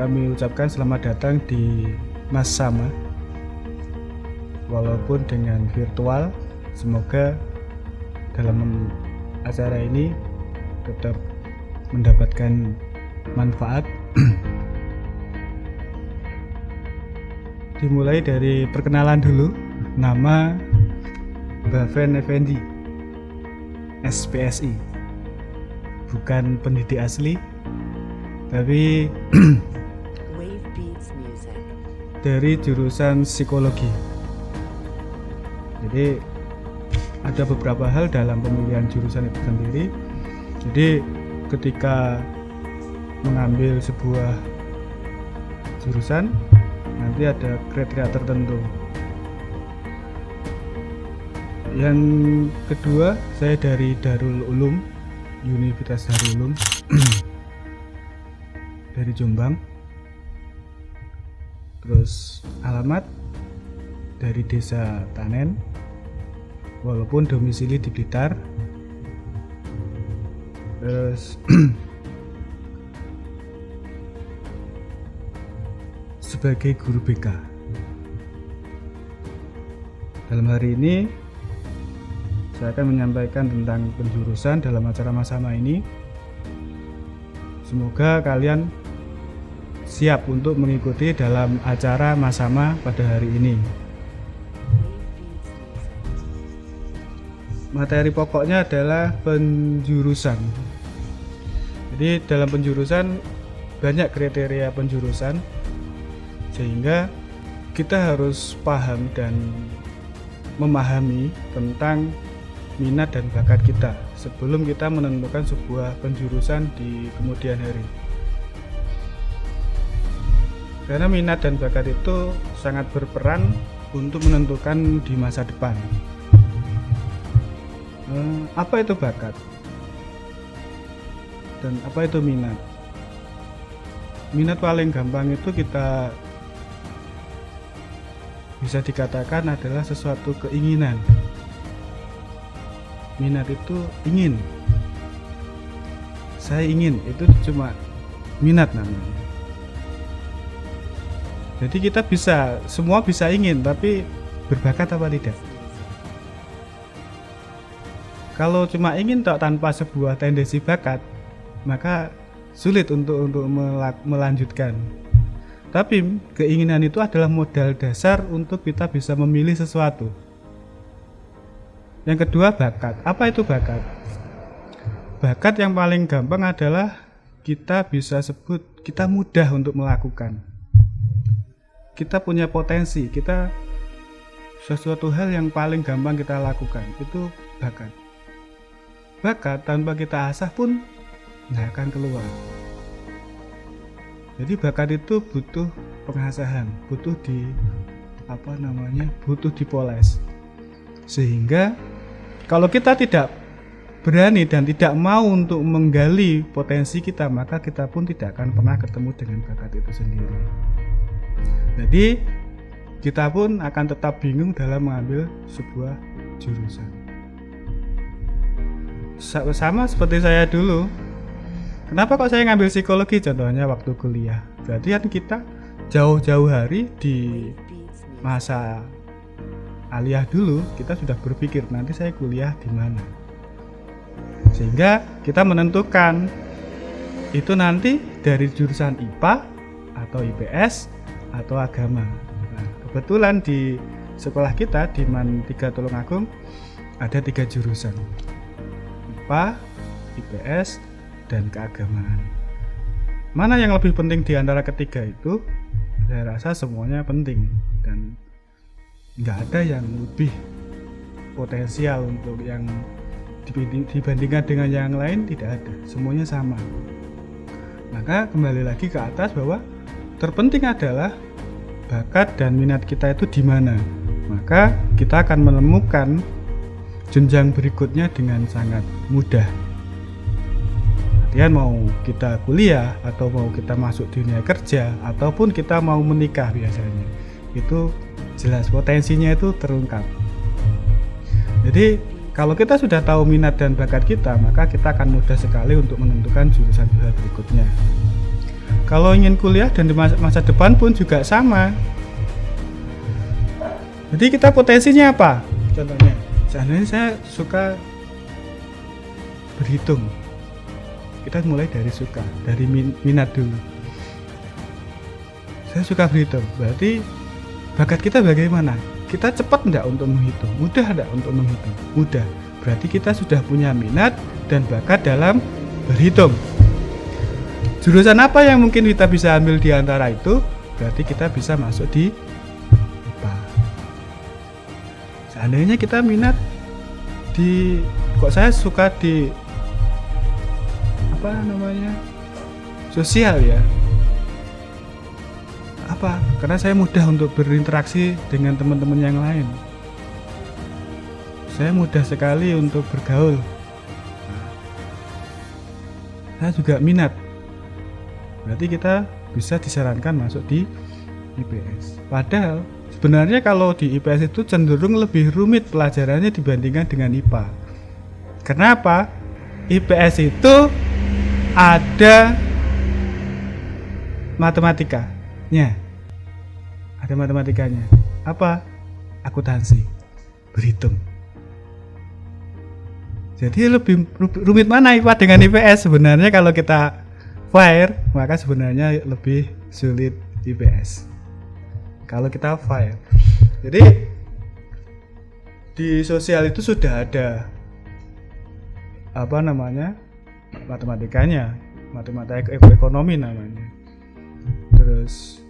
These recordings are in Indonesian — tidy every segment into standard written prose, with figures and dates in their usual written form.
kami ucapkan selamat datang di Mas Sama. Walaupun dengan virtual, semoga dalam acara ini tetap mendapatkan manfaat. Dimulai dari perkenalan dulu. Nama Baven Effendi, SPSI. Bukan pendidik asli, tapi dari jurusan psikologi. Jadi ada beberapa hal dalam pemilihan jurusan itu sendiri. Jadi ketika mengambil sebuah jurusan, nanti ada kriteria tertentu. Yang kedua, saya dari Darul Ulum, Universitas Darul Ulum dari Jombang. Terus alamat dari Desa Tanen, walaupun domisili di Blitar. Terus sebagai guru BK. Dalam hari ini saya akan menyampaikan tentang penjurusan dalam acara Masama ini. Semoga kalian siap untuk mengikuti dalam acara Masama pada hari ini. Materi pokoknya adalah penjurusan. Jadi dalam penjurusan banyak kriteria penjurusan, sehingga kita harus paham dan memahami tentang minat dan bakat kita sebelum kita menentukan sebuah penjurusan di kemudian hari. Karena minat dan bakat itu sangat berperan untuk menentukan di masa depan. Apa itu bakat? Dan apa itu minat? Minat paling gampang itu kita bisa dikatakan adalah sesuatu keinginan. Minat itu ingin. Saya ingin, itu cuma minat namanya. Jadi kita semua bisa ingin, tapi berbakat apa tidak? Kalau cuma ingin tanpa sebuah tendensi bakat, maka sulit untuk melanjutkan. Tapi keinginan itu adalah modal dasar untuk kita bisa memilih sesuatu. Yang kedua, bakat. Apa itu bakat? Bakat yang paling gampang adalah kita bisa sebut kita mudah untuk melakukan. Kita punya potensi, kita sesuatu hal yang paling gampang kita lakukan, itu bakat. Bakat tanpa kita asah pun nggak akan keluar. Jadi bakat itu butuh pengasahan, butuh dipoles. Sehingga kalau kita tidak berani dan tidak mau untuk menggali potensi kita, maka kita pun tidak akan pernah ketemu dengan bakat itu sendiri. Jadi kita pun akan tetap bingung dalam mengambil sebuah jurusan. Sama seperti saya dulu. Kenapa kok saya ngambil psikologi contohnya waktu kuliah? Berarti kan kita jauh-jauh hari di masa aliyah dulu kita sudah berpikir nanti saya kuliah di mana. Sehingga kita menentukan itu nanti dari jurusan IPA atau IPS atau agama. Nah, kebetulan di sekolah kita di MAN 3 Tulungagung ada 3 jurusan. IPA, IPS, dan keagamaan. Mana yang lebih penting di antara ketiga itu? Saya rasa semuanya penting dan nggak ada yang lebih potensial untuk yang dibandingkan dengan yang lain, tidak ada. Semuanya sama. Maka kembali lagi ke atas bahwa terpenting adalah bakat dan minat kita itu di mana. Maka kita akan menemukan jenjang berikutnya dengan sangat mudah. Artian mau kita kuliah atau mau kita masuk dunia kerja ataupun kita mau menikah biasanya, itu jelas potensinya itu terungkap. Jadi kalau kita sudah tahu minat dan bakat kita, maka kita akan mudah sekali untuk menentukan jurusan berikutnya. Kalau ingin kuliah dan di masa depan pun juga sama. Jadi kita potensinya apa? Contohnya, seandainya saya suka berhitung. Kita mulai dari suka, dari minat dulu. Saya suka berhitung, berarti bakat kita bagaimana? Kita cepat enggak untuk menghitung? Mudah enggak untuk menghitung? Mudah. Berarti kita sudah punya minat dan bakat dalam berhitung. Jurusan apa yang mungkin kita bisa ambil di antara itu? Berarti kita bisa masuk di IPA. Seandainya kita minat di, kok saya suka di sosial ya. Apa? Karena saya mudah untuk berinteraksi dengan teman-teman yang lain. Saya mudah sekali untuk bergaul. Saya juga minat. Berarti kita bisa disarankan masuk di IPS. Padahal sebenarnya kalau di IPS itu cenderung lebih rumit pelajarannya dibandingkan dengan IPA. Kenapa? IPS itu ada matematikanya. Ada matematikanya. Apa? Akuntansi, berhitung. Jadi lebih rumit mana IPA dengan IPS? Sebenarnya kalau kita fair, maka sebenarnya lebih sulit IPS. Kalau kita fair. Jadi di sosial itu sudah ada matematikanya, matematika ekonomi namanya. Terus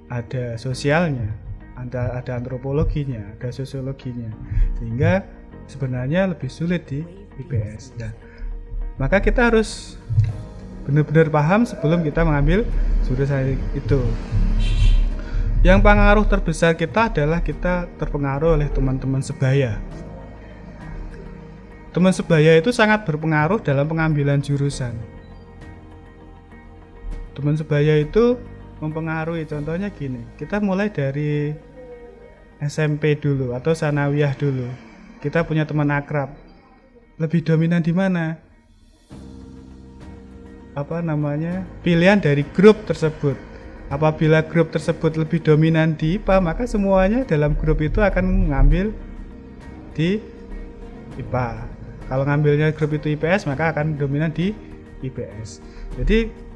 ada sosialnya, ada antropologinya, ada sosiologinya, sehingga sebenarnya lebih sulit di IPS. Nah, maka kita harus benar-benar paham sebelum kita mengambil jurusan itu. Yang pengaruh terbesar kita adalah kita terpengaruh oleh teman-teman sebaya. Teman sebaya itu sangat berpengaruh dalam pengambilan jurusan. Teman sebaya itu mempengaruhi, contohnya gini, kita mulai dari SMP dulu atau sanawiyah dulu. Kita punya teman akrab. Lebih dominan di mana? Pilihan dari grup tersebut. Apabila grup tersebut lebih dominan di IPA, maka semuanya dalam grup itu akan mengambil di IPA. Kalau ngambilnya grup itu IPS, maka akan dominan di IPS. Jadi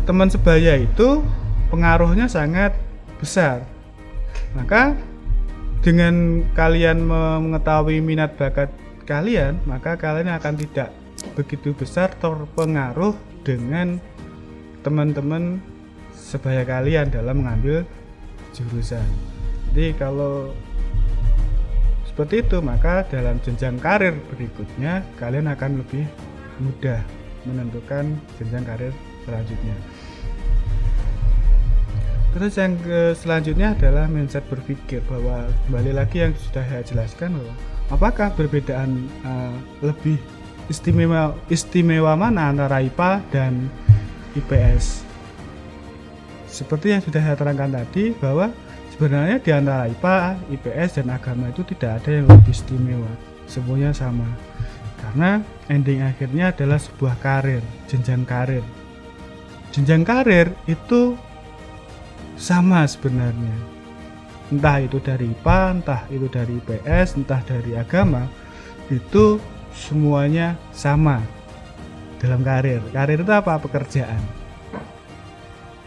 teman sebaya itu pengaruhnya sangat besar. Maka dengan kalian mengetahui minat bakat kalian, maka kalian akan tidak begitu besar terpengaruh dengan teman-teman sebaya kalian dalam mengambil jurusan. Jadi kalau seperti itu, maka dalam jenjang karir berikutnya kalian akan lebih mudah menentukan jenjang karir selanjutnya. Terus yang selanjutnya adalah mindset berpikir, bahwa kembali lagi yang sudah saya jelaskan, bahwa apakah perbedaan lebih istimewa mana antara IPA dan IPS. Seperti yang sudah saya terangkan tadi, bahwa sebenarnya di antara IPA, IPS, dan agama itu tidak ada yang lebih istimewa. Semuanya sama. Karena ending akhirnya adalah sebuah karir, jenjang karir. Jenjang karir itu sama sebenarnya. Entah itu dari IPA, entah itu dari IPS, entah dari agama, itu semuanya sama dalam karir. Karir itu apa? Pekerjaan.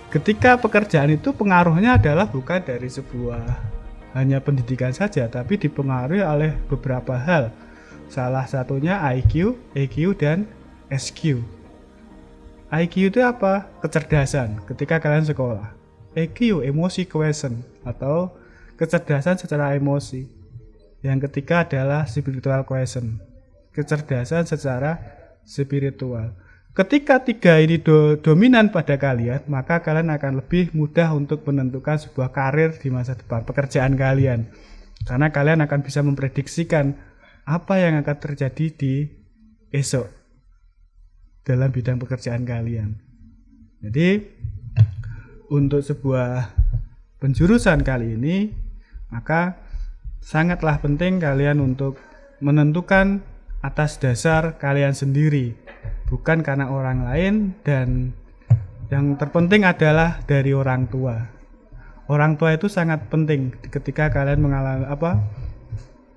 Ketika pekerjaan itu pengaruhnya adalah bukan dari sebuah hanya pendidikan saja, tapi dipengaruhi oleh beberapa hal. Salah satunya IQ, EQ, dan SQ. IQ itu apa? Kecerdasan ketika kalian sekolah. EQ, emosi quotient, atau kecerdasan secara emosi. Yang ketiga adalah spiritual quotient, kecerdasan secara spiritual. Ketika tiga ini dominan pada kalian, maka kalian akan lebih mudah untuk menentukan sebuah karir di masa depan, pekerjaan kalian. Karena kalian akan bisa memprediksikan apa yang akan terjadi di esok dalam bidang pekerjaan kalian. Jadi, untuk sebuah penjurusan kali ini, maka sangatlah penting kalian untuk menentukan atas dasar kalian sendiri, bukan karena orang lain, dan Yang terpenting adalah dari orang tua. Orang tua itu sangat penting ketika kalian mengalami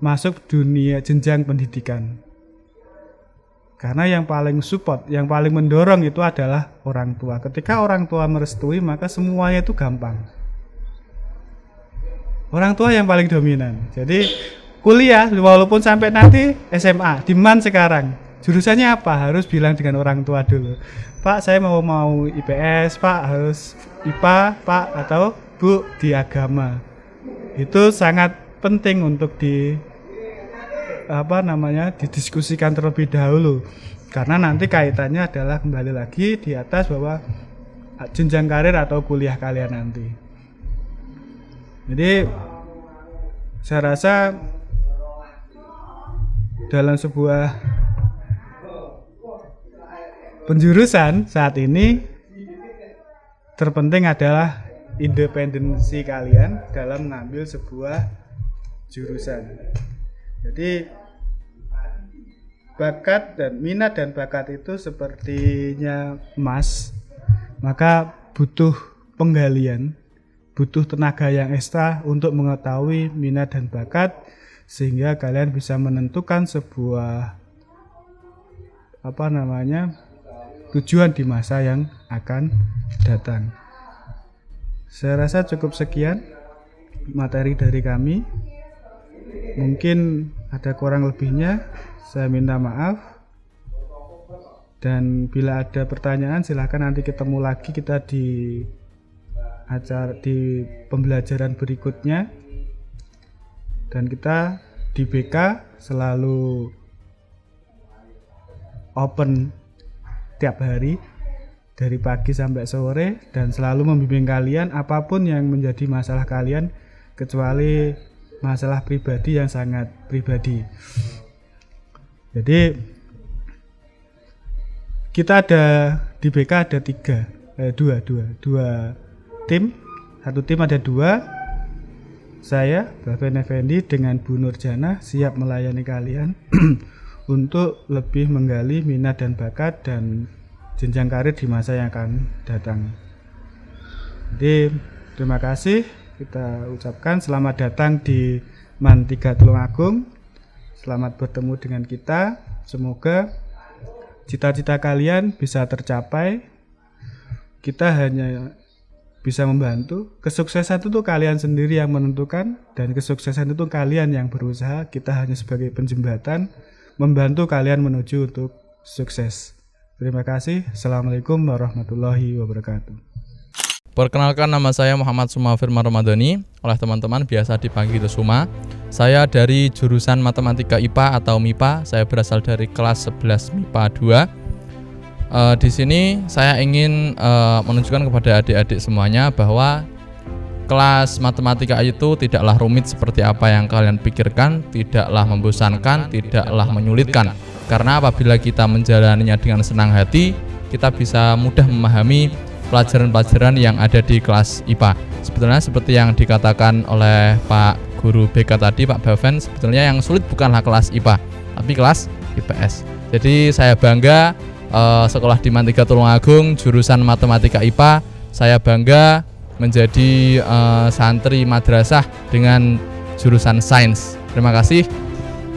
masuk dunia jenjang pendidikan. Karena yang paling support, yang paling mendorong itu adalah orang tua. Ketika orang tua merestui, maka semuanya itu gampang. Orang tua yang paling dominan. Jadi kuliah walaupun sampai nanti SMA, demand sekarang. Jurusannya apa? Harus bilang dengan orang tua dulu. Pak, saya mau IPS, Pak, harus IPA, Pak, atau Bu di agama. Itu sangat penting untuk didiskusikan terlebih dahulu. Karena nanti kaitannya adalah kembali lagi di atas bahwa jenjang karir atau kuliah kalian nanti. Jadi saya rasa dalam sebuah penjurusan saat ini terpenting adalah independensi kalian dalam mengambil sebuah jurusan. Jadi bakat dan minat dan bakat itu sepertinya emas, maka butuh penggalian, butuh tenaga yang ekstra untuk mengetahui minat dan bakat sehingga kalian bisa menentukan sebuah tujuan di masa yang akan datang. Saya rasa cukup sekian materi dari kami. Mungkin ada kurang lebihnya, saya minta maaf. Dan bila ada pertanyaan silakan nanti ketemu lagi kita di pembelajaran berikutnya. Dan kita di BK selalu open tiap hari dari pagi sampai sore dan selalu membimbing kalian apapun yang menjadi masalah kalian kecuali masalah pribadi yang sangat pribadi. Jadi kita ada di BK ada dua tim. Satu tim ada 2. Saya Bafen Effendi dengan Bu Nurjana siap melayani kalian untuk lebih menggali minat dan bakat dan jenjang karir di masa yang akan datang. Jadi terima kasih, kita ucapkan selamat datang di MAN 3 Tulungagung. Selamat bertemu dengan kita. Semoga cita-cita kalian bisa tercapai. Kita hanya bisa membantu. Kesuksesan itu kalian sendiri yang menentukan dan kesuksesan itu kalian yang berusaha. Kita hanya sebagai penjembatan membantu kalian menuju untuk sukses. Terima kasih. Assalamualaikum warahmatullahi wabarakatuh. Perkenalkan, nama saya Muhammad Suma Firman Ramadhani, oleh teman-teman biasa dipanggil Suma. Saya dari jurusan Matematika IPA atau MIPA. Saya berasal dari kelas 11 MIPA 2. Di sini saya ingin menunjukkan kepada adik-adik semuanya bahwa kelas matematika itu tidaklah rumit seperti apa yang kalian pikirkan, tidaklah membosankan, tidaklah menyulitkan. Karena apabila kita menjalaninya dengan senang hati, kita bisa mudah memahami pelajaran-pelajaran yang ada di kelas IPA. Sebetulnya seperti yang dikatakan oleh Pak Guru BK tadi, Pak Bafen, sebetulnya yang sulit bukanlah kelas IPA, tapi kelas IPS. Jadi saya bangga sekolah di MAN 3 Tulungagung, jurusan Matematika IPA. Saya bangga menjadi santri madrasah dengan jurusan sains. Terima kasih.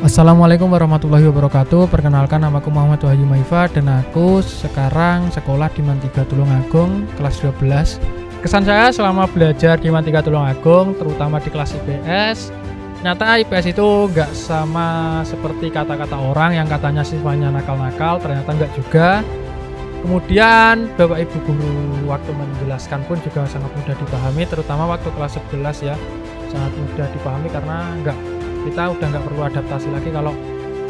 Assalamualaikum warahmatullahi wabarakatuh. Perkenalkan, namaku Muhammad Wahyu Maifa dan aku sekarang sekolah di MAN 3 Tulungagung kelas 12. Kesan saya selama belajar di MAN 3 Tulungagung, terutama di kelas IPS, ternyata IPS itu nggak sama seperti kata-kata orang yang katanya siswanya nakal-nakal, ternyata nggak juga. Kemudian Bapak Ibu guru waktu menjelaskan pun juga sangat mudah dipahami, terutama waktu kelas 11 ya, sangat mudah dipahami karena kita udah nggak perlu adaptasi lagi. Kalau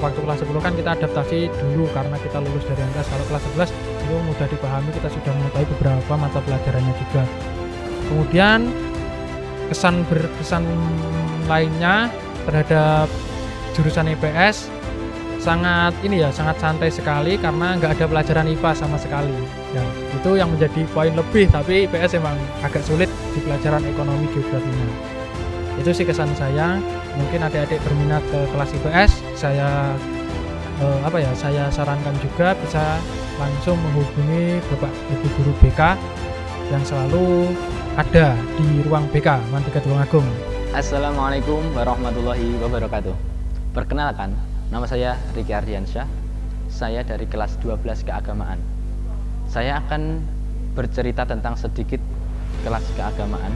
waktu kelas 10 kan kita adaptasi dulu karena kita lulus dari MTS. Kalau kelas 11 itu mudah dipahami, kita sudah mengetahui beberapa mata pelajarannya juga. Kemudian kesan lainnya terhadap jurusan IPS sangat santai sekali karena nggak ada pelajaran IPA sama sekali ya, itu yang menjadi poin lebih. Tapi IPS emang agak sulit di pelajaran ekonomi geografinya. Itu sih kesan saya. Mungkin adik-adik berminat ke kelas IPS, saya sarankan juga bisa langsung menghubungi Bapak Ibu Guru BK yang selalu ada di ruang BK Mantiga Tulungagung. Assalamualaikum warahmatullahi wabarakatuh. Perkenalkan, nama saya Riki Ardiansyah. Saya dari kelas 12 keagamaan. Saya akan bercerita tentang sedikit kelas keagamaan.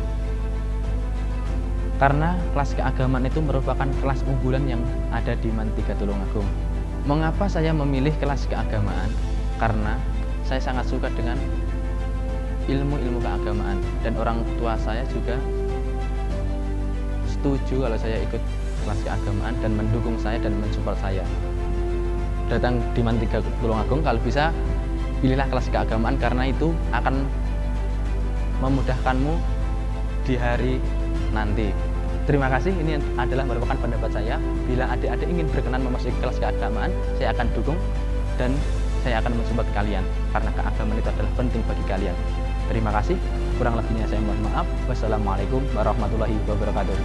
Karena kelas keagamaan itu merupakan kelas unggulan yang ada di Mantiga Tulungagung. Mengapa saya memilih kelas keagamaan? Karena saya sangat suka dengan ilmu-ilmu keagamaan dan orang tua saya juga setuju kalau saya ikut kelas keagamaan dan mendukung saya dan mensupport saya. Datang di Mantiga Tulungagung, kalau bisa pilihlah kelas keagamaan karena itu akan memudahkanmu di hari nanti. Terima kasih, ini adalah merupakan pendapat saya. Bila adik-adik ingin berkenan memasuki kelas keagamaan, saya akan dukung dan saya akan mensupport kalian karena keagamaan itu adalah penting bagi kalian. Terima kasih, kurang lebihnya saya mohon maaf. Wassalamualaikum warahmatullahi wabarakatuh.